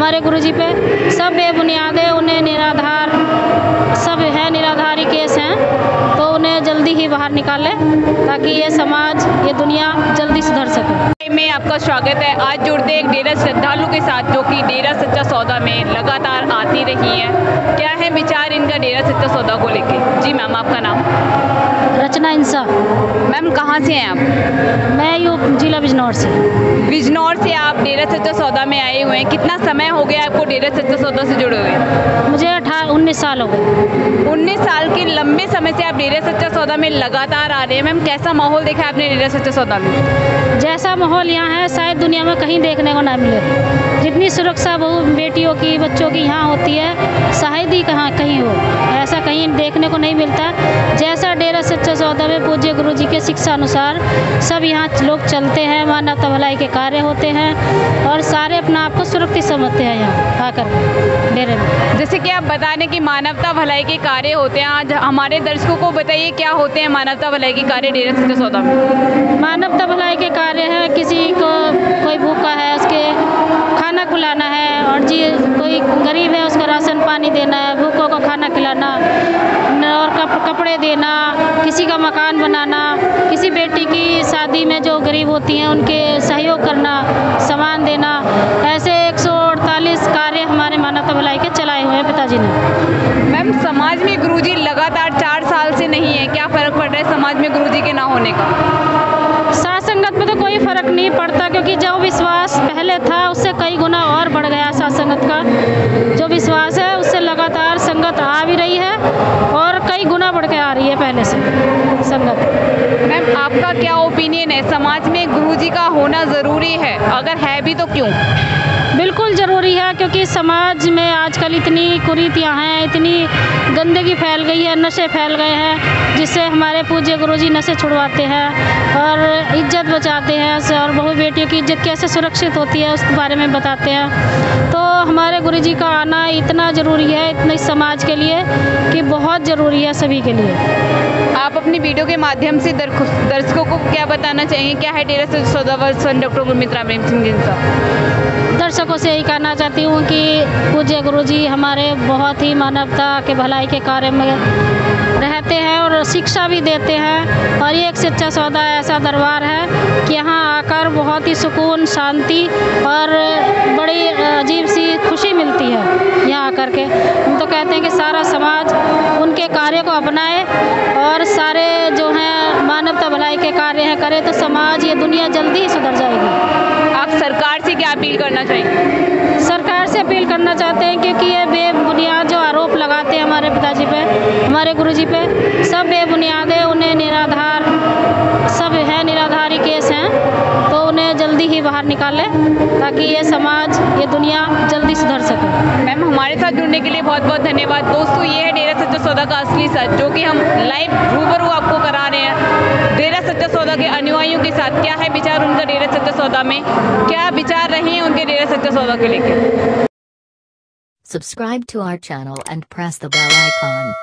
हमारे गुरुजी पे सब बेबुनियाद है, उन्हें निराधार सब है, निराधारी केस हैं, तो उन्हें जल्दी ही बाहर निकाले ताकि ये समाज, ये दुनिया जल्दी सुधर सके। में आपका स्वागत है। आज जुड़ते हैं एक डेरा श्रद्धालु के साथ जो कि डेरा सच्चा सौदा में लगातार आती रही है। क्या है विचार इनका डेरा सच्चा सौदा को लेके? जी मैम, आपका नाम? रचना इंसा। मैम कहाँ से हैं आप? मैं जिला बिजनौर से। बिजनौर से आप डेरा सच्चा सौदा में आए हुए हैं। कितना समय हो गया आपको डेरा सच्चा सौदा से जुड़े हुए? मुझे 19 साल हो गए। 19 साल के लंबे समय से आप डेरा सच्चा सौदा में लगातार आ रहे हैं। मैम कैसा माहौल देखा आपने डेरा सच्चा सौदा में? जैसा माहौल यहाँ है शायद दुनिया में कहीं देखने को ना मिले। जितनी सुरक्षा बहू बेटियों की, बच्चों की यहाँ होती है, शायद ही कहीं हो, ऐसा कहीं देखने को नहीं मिलता। जैसा डेरा सच्चा सौदा में पूज्य गुरुजी के शिक्षा अनुसार सब यहाँ लोग चलते हैं, मानवता भलाई के कार्य होते हैं और सारे अपना आप को सुरक्षित समझते हैं यहाँ आकर डेरे में। जैसे कि आप बता दें कि मानवता भलाई के कार्य होते हैं, आज हमारे दर्शकों को बताइए क्या होते हैं मानवता भलाई के कार्य डेरा सच्चा सौदा में? मानवता भलाई के कार्य है, किसी को कोई भूखा है उसके खाना खिलाना है, और जी कोई गरीब है उसको राशन पानी देना है, भूखों को खाना खिलाना और कपड़े देना, किसी का मकान बनाना, किसी बेटी की शादी में जो गरीब होती हैं उनके सहयोग करना, सामान देना, ऐसे 148 कार्य हमारे मानवता भलाई के चलाए हुए हैं पिताजी ने। मैम समाज में गुरुजी लगातार 4 साल से नहीं है, क्या फ़र्क पड़ रहा है समाज में गुरुजी के ना होने का? साथ संगत में तो कोई फ़र्क नहीं पड़ता, क्योंकि जो विश्वास पहले था उससे कई गुना और बढ़ गया। साथ संगत का जो विश्वास है उससे लगातार संगत आ भी रही है और कई गुना बढ़ के आ रही है पहले से संगत। मैम आपका क्या ओपिनियन है, समाज में गुरुजी का होना ज़रूरी है? अगर है भी तो क्यों? बिल्कुल ज़रूरी है, क्योंकि समाज में आजकल इतनी कुरीतियाँ हैं, इतनी गंदगी फैल गई है, नशे फैल गए हैं, जिससे हमारे पूज्य गुरुजी नशे छुड़वाते हैं और इज्जत बचाते हैं और बहु बेटियों की इज्जत कैसे सुरक्षित होती है उसके बारे में बताते हैं। तो हमारे गुरुजी का आना इतना ज़रूरी है इतने समाज के लिए कि बहुत ज़रूरी है सभी के लिए। आप अपनी वीडियो के माध्यम से दर्शकों को क्या बताना चाहेंगे? क्या है डेरा सच्चा सौदा डॉक्टर गुरमीत राम रहीम सिंह जिनसा? दर्शकों से यही कहना चाहती हूँ कि पूज्य गुरुजी हमारे बहुत ही मानवता के भलाई के कार्य में रहते हैं और शिक्षा भी देते हैं, और ये एक सच्चा सौदा ऐसा दरबार है कि यहाँ आकर बहुत ही सुकून, शांति और बड़ी अजीब सी खुशी मिलती है यहाँ आकर के। हम तो कहते हैं कि सारा समाज उनके कार्य को अपनाए और सारे जो हैं मानवता भलाई के कार्य हैं करे, तो समाज, ये दुनिया जल्दी ही सुधर जाएगी। आप सरकार से क्या अपील करना चाहेंगे? सरकार से अपील करना चाहते हैं क्योंकि ये बेबुनियाद जो आरोप लगाते हैं हमारे पिताजी पे, हमारे गुरुजी पे, सब बेबुनियाद है, उन्हें निराधार सब है, निराधारी केस हैं, तो उन्हें जल्दी ही बाहर निकाले ताकि ये समाज, ये दुनिया जल्दी सुधर सके। मैम हमारे साथ जुड़ने के लिए बहुत बहुत धन्यवाद। दोस्तों ये है डेरा सच्चा सौदा का असली सच, जो कि हम लाइव रूबरू आपको करा रहे हैं डेरा सच्चा सौदा के अनुयायियों के साथ। क्या है विचार उनका डेरा सच्चा सौदा में, क्या विचार रहे हैं उनके डेरा सच्चा सौदा को लेकर? Subscribe to our channel and press the bell icon.